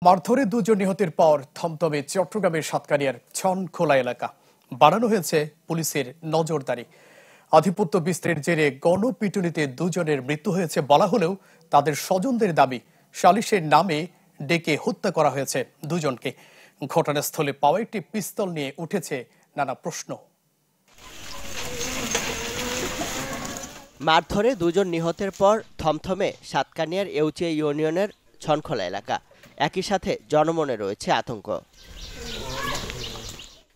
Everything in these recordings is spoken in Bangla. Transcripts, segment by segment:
মারধরে দুজন নিহতের পর থমথমে চট্টগ্রামের সাতকানিয়ার ছনখোলা এলাকা। বাড়ানো হয়েছে পুলিশের নজরদারি। আধিপত্য বিস্তারের জেরে গণপিটুনিতে দুজনের মৃত্যু হয়েছে বলা হলেও তাদের স্বজনদের দাবি সালিশের নামে ডেকে হত্যা করা হয়েছে দুজনকে। ঘটনাস্থলে পাওয়া একটি পিস্তল নিয়ে উঠেছে নানা প্রশ্ন। মারধরে দুজন নিহতের পর থমথমে সাতকানিয়ার এউচিয়া ইউনিয়নের ছনখোলা এলাকা। একই সাথে জনমনে রয়েছে আতঙ্ক।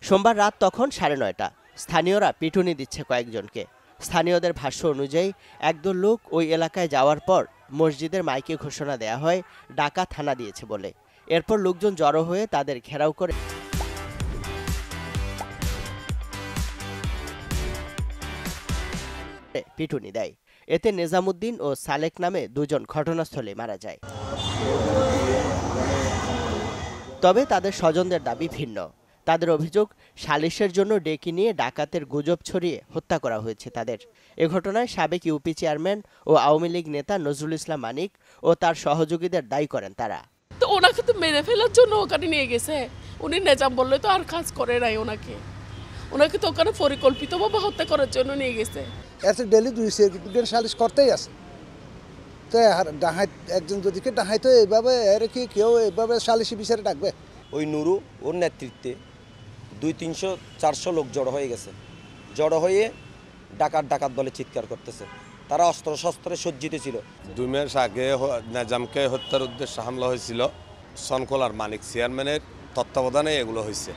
সোমবার রাত তখন 9:30। স্থানীয়রা পিটুনি দিচ্ছে কয়েকজনকে। স্থানীয়দের ভাষ্য অনুযায়ী একদল লোক ওই এলাকায় যাওয়ার পর মসজিদের মাইকে ঘোষণা দেয়া হয় ডাকাত থানা দিয়েছে বলে। এরপর লোকজন জড়ো হয়ে তাদের ঘেরাও করে পিটুনি দেয়। এতে নেজামুদ্দিন ও সালেক নামে দুজন ঘটনাস্থলে মারা যায়। তবে তাদের স্বজনদের দাবি ভিন্ন। তাদের অভিযোগ সালিশের জন্য ডেকে নিয়ে ডাকাতের গুজব ছড়িয়ে হত্যা করা হয়েছে তাদের। এ ঘটনায় সাবেক ইউপি চেয়ারম্যান ও আওয়ামী লীগ নেতা নজরুল ইসলাম মানিক ও তার সহযোগীদের দায়ী করেন তারা। তো ওনাকে তো মেরে ফেলার জন্য ওখানে নিয়ে গেছে। উনি নেজাম বললে তো আর কাজ করে নাই। ওনাকে তো ওখানে পরিকল্পিতভাবে হত্যা করার জন্য নিয়ে গেছে। ডেলি 2 সালিশ করতেই আছে। তো ডাহাত একজন যদি ডাহাইতো এইভাবে এর কি কেউ এইভাবে সালিশি বিচারে ডাকবে? ওই নুরু ওর নেতৃত্বে 200-300-400 লোক জড়ো হয়ে গেছে। জড়ো হয়ে ডাকাত বলে চিৎকার করতেছে। তারা অস্ত্র শস্ত্রে সজ্জিত ছিল। 2 মাস আগে নেজামকে হত্যার উদ্দেশ্যে হামলা হয়েছিল। ছনখোলার মানিক চেয়ারম্যানের তত্ত্বাবধানে এগুলো হয়েছে।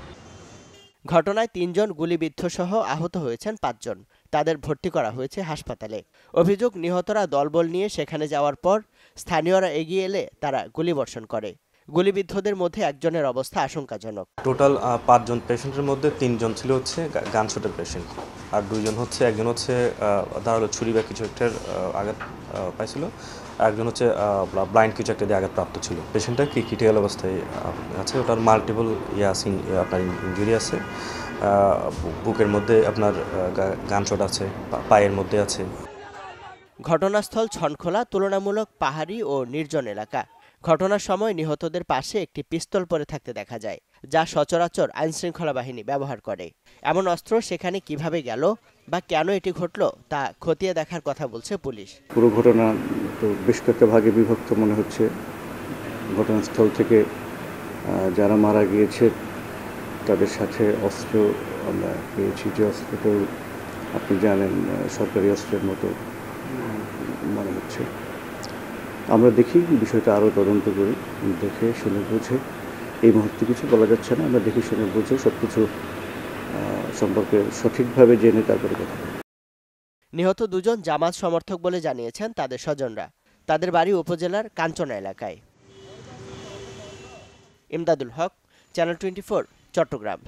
ঘটনায় 3 জন গুলিবিদ্ধ সহ আহত হয়েছেন 5 জন। তাদের ভর্তি করা হয়েছে হাসপাতালে। অভিযোগ নিহতরা দলবল নিয়ে সেখানে যাওয়ার পর স্থানীয়রা এগিয়ে এলে তারা গুলিবর্ষণ করে। গুলিবিদ্ধদের মধ্যে একজনের অবস্থা আশঙ্কাজনক। টোটাল 5 জন পেশেন্টের মধ্যে 3 জন ছিল গানশটের পেশেন্ট, আর 2 জন একজন ধারালো ছুরি বা কিছু একটার আঘাত পাইছিল, আর একজন ব্লাইন্ড কিছু একটা দিয়ে আঘাত প্রাপ্ত ছিল। পেশেন্টটা ক্রিটিক্যাল অবস্থায় আছে। ওটার মাল্টিপল আপনার ইনজুরি আছে। বুকের মধ্যে আপনার গানশট আছে, পায়ের মধ্যে আছে। ঘটনাস্থল ছনখোলা তুলনামূলক পাহাড়ি ও নির্জন এলাকা। ঘটনার সময় নিহতদের পাশে একটি পিস্তল পড়ে থাকতে দেখা যায়, যা সচরাচর আইনশৃঙ্খলা বাহিনী ব্যবহার করে। এমন অস্ত্র সেখানে কিভাবে গেল বা কেন এটি ঘটল তা খতিয়ে দেখার কথা বলছে পুলিশ। পুরো ঘটনা তো বেশ কয়েকটা ভাগে বিভক্ত মনে হচ্ছে। ঘটনাস্থল থেকে যারা মারা গিয়েছে তাদের সাথে অস্ত্র আমরা পেয়েছি, যে অস্ত্রটা আপনি জানেন সরকারি অস্ত্রের মতো মনে হচ্ছে। আমরা দেখি বিষয়টা আরও তদন্ত করি, দেখে শুনে বুঝে, এই মুহূর্তে কিছু বলা যাচ্ছে না। আমরা দেখে শুনে বুঝে সব কিছু সম্পর্কে সঠিকভাবে জেনে তারপরে কথা বলি। নিহত 2 জন জামাত সমর্থক বলে জানিয়েছেন তাদের স্বজনরা। তাদের বাড়ি উপজেলার কাঞ্চনা এলাকায়। ইমদাদুল হক, চ্যানেল 24, চট্টগ্রাম।